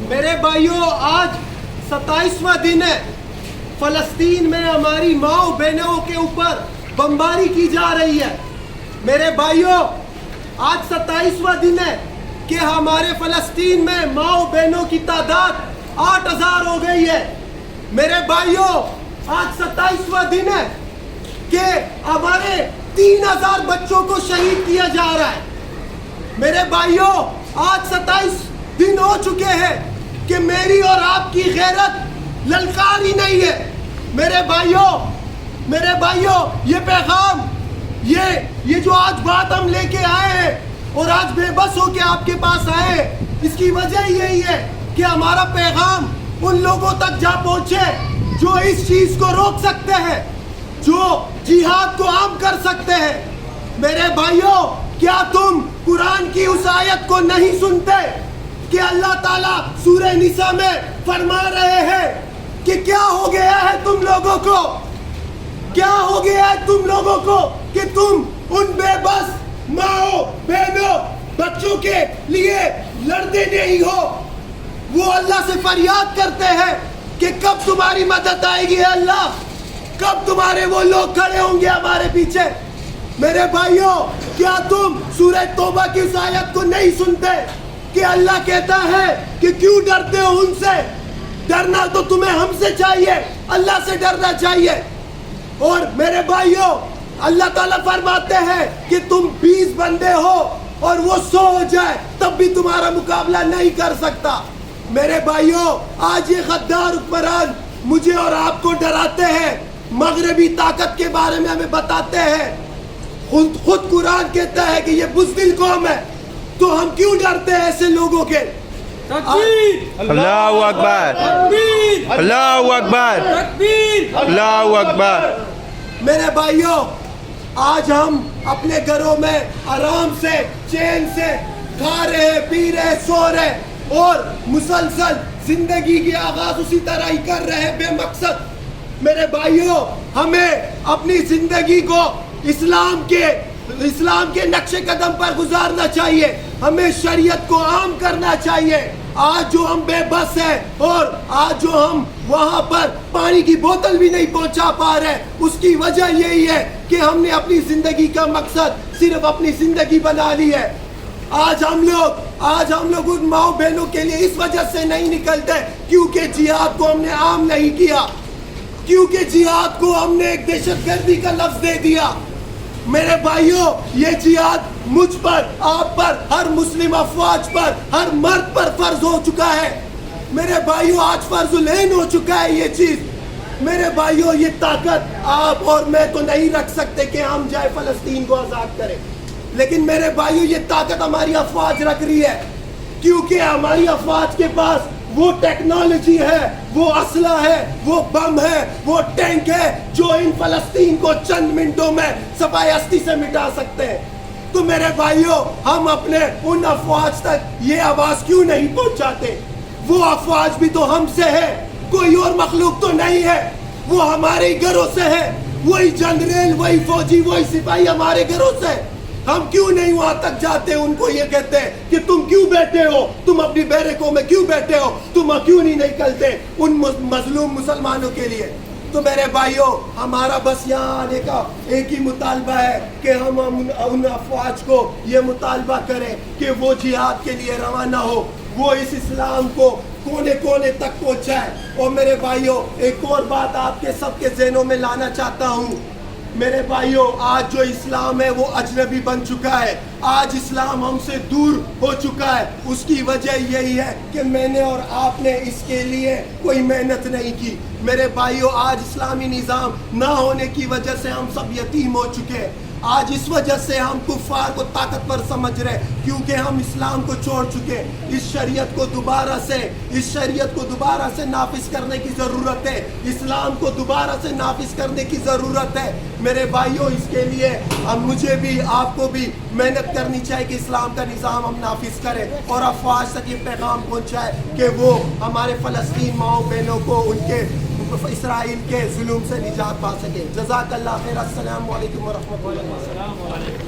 میرے بھائیوں، آج 27واں دن ہے، فلسطین میں ہماری ماؤں بہنوں کے اوپر بمباری کی جا رہی ہے۔ میرے بھائیوں، آج 27واں دن ہے کہ ہمارے فلسطین میں ماؤں بہنوں کی تعداد 8000 ہو گئی ہے۔ میرے بھائیوں، آج 27واں دن ہے کہ ہمارے 3000 بچوں کو شہید کیا جا رہا ہے۔ میرے بھائیوں، آج 27 دن ہو چکے ہیں کہ میری اور آپ کی غیرت للکار ہی نہیں ہے۔ میرے بھائیوں، یہ پیغام، یہ جو آج بات ہم لے کے آئے ہیں اور آج بے بس ہو کے آپ کے پاس آئے ہیں، اس کی وجہ یہی ہے کہ ہمارا پیغام ان لوگوں تک جا پہنچے جو اس چیز کو روک سکتے ہیں، جو جہاد کو عام کر سکتے ہیں۔ میرے بھائیوں، کیا تم قرآن کی اس آیت کو نہیں سنتے کہ اللہ تعالیٰ سورہ نساء میں فرما رہے ہیں کہ کیا ہو گیا ہے تم لوگوں کو، کیا ہو گیا ہے تم لوگوں کو کہ تم ان بے بس ماؤں بہنوں بچوں کے لیے لڑتے نہیں ہو۔ وہ اللہ سے فریاد کرتے ہیں کہ کب تمہاری مدد آئے گی اللہ، کب تمہارے وہ لوگ کھڑے ہوں گے ہمارے پیچھے۔ میرے بھائیوں، کیا تم سورہ توبہ کی اس آیت کو نہیں سنتے کہ اللہ کہتا ہے کہ کیوں ڈرتے ہو ان سے؟ ڈرنا تو تمہیں ہم سے چاہیے، اللہ سے ڈرنا چاہیے۔ اور میرے بھائیوں، اللہ تعالیٰ فرماتے ہیں کہ تم 20 بندے ہو اور وہ 100 ہو جائے تب بھی تمہارا مقابلہ نہیں کر سکتا۔ میرے بھائیوں، آج یہ غدار حکمران مجھے اور آپ کو ڈراتے ہیں، مغربی طاقت کے بارے میں ہمیں بتاتے ہیں۔ خود قرآن کہتا ہے کہ یہ بزدل قوم ہے، تو ہم کیوں ڈرتے ہیں ایسے لوگوں کے؟ اللہ اکبر، اللہ اکبر، اللہ اکبر۔ میرے بھائیوں، آج ہم اپنے گھروں میں آرام سے چین سے کھا رہے، پی رہے، سو رہے اور مسلسل زندگی کی آغاز اسی طرح ہی کر رہے بے مقصد۔ میرے بھائیوں، ہمیں اپنی زندگی کو اسلام کے نقش قدم پر گزارنا چاہیے، ہمیں شریعت کو عام کرنا چاہیے۔ آج جو ہم بے بس ہیں اور آج جو ہم وہاں پر پانی کی بوتل بھی نہیں پہنچا پا رہے، اس کی وجہ یہی ہے کہ ہم نے اپنی زندگی کا مقصد صرف اپنی زندگی بنا لی ہے۔ آج ہم لوگ ان ماؤں بہنوں کے لیے اس وجہ سے نہیں نکلتے کیونکہ جہاد کو ہم نے عام نہیں کیا، کیونکہ جہاد کو ہم نے ایک دہشت گردی کا لفظ دے دیا۔ میرے بھائیوں، یہ جہاد مجھ پر، آپ پر، ہر مسلم افواج پر، ہر مرد پر فرض ہو چکا ہے۔ میرے بھائیوں، آج فرض العین ہو چکا ہے یہ چیز۔ میرے بھائیوں، یہ طاقت آپ اور میں تو نہیں رکھ سکتے کہ ہم جائے فلسطین کو آزاد کریں، لیکن میرے بھائیوں، یہ طاقت ہماری افواج رکھ رہی ہے، کیونکہ ہماری افواج کے پاس وہ ٹیکنالوجی ہے، وہ اسلحہ ہے، وہ بم ہے، وہ ٹینک ہے جو ان فلسطین کو چند منٹوں میں صفائے ہستی سے مٹا سکتے ہیں۔ تو میرے بھائیوں، ہم اپنے ان افواج تک یہ آواز کیوں نہیں پہنچاتے؟ وہ افواج بھی تو ہم سے ہے، کوئی اور مخلوق تو نہیں ہے، وہ ہمارے گھروں سے ہے، وہی جنرل، وہی فوجی، وہی سپاہی ہمارے گھروں سے۔ ہم کیوں نہیں وہاں تک جاتے، ان کو یہ کہتے ہیں کہ تم کیوں بیٹھے ہو، تم اپنی بیرکوں میں کیوں بیٹھے ہو، تم کیوں نہیں نکلتے ان مظلوم مسلمانوں کے لیے؟ تو میرے بھائیوں، ہمارا بس یہاں آنے کا ایک ہی مطالبہ ہے کہ ہم ان افواج کو یہ مطالبہ کریں کہ وہ جہاد کے لیے روانہ ہو، وہ اس اسلام کو کونے کونے تک پہنچائے۔ اور میرے بھائیوں، ایک اور بات آپ کے سب کے ذہنوں میں لانا چاہتا ہوں۔ میرے بھائیوں، آج جو اسلام ہے وہ اجنبی بن چکا ہے، آج اسلام ہم سے دور ہو چکا ہے۔ اس کی وجہ یہی ہے کہ میں نے اور آپ نے اس کے لیے کوئی محنت نہیں کی۔ میرے بھائیوں، آج اسلامی نظام نہ ہونے کی وجہ سے ہم سب یتیم ہو چکے ہیں۔ آج اس وجہ سے ہم کفار کو طاقتور سمجھ رہے کیونکہ ہم اسلام کو چھوڑ چکے۔ اس شریعت کو دوبارہ سے نافذ کرنے کی ضرورت ہے، اسلام کو دوبارہ سے نافذ کرنے کی ضرورت ہے۔ میرے بھائیوں، اس کے لیے مجھے بھی، آپ کو بھی محنت کرنی چاہیے کہ اسلام کا نظام ہم نافذ کریں اور افواج تک یہ پیغام پہنچائے کہ وہ ہمارے فلسطین ماؤں بہنوں کو ان کے اسرائیل کے ظلم سے نجات پا سکے۔ جزاک اللہ خیر۔ السلام علیکم ورحمۃ اللہ۔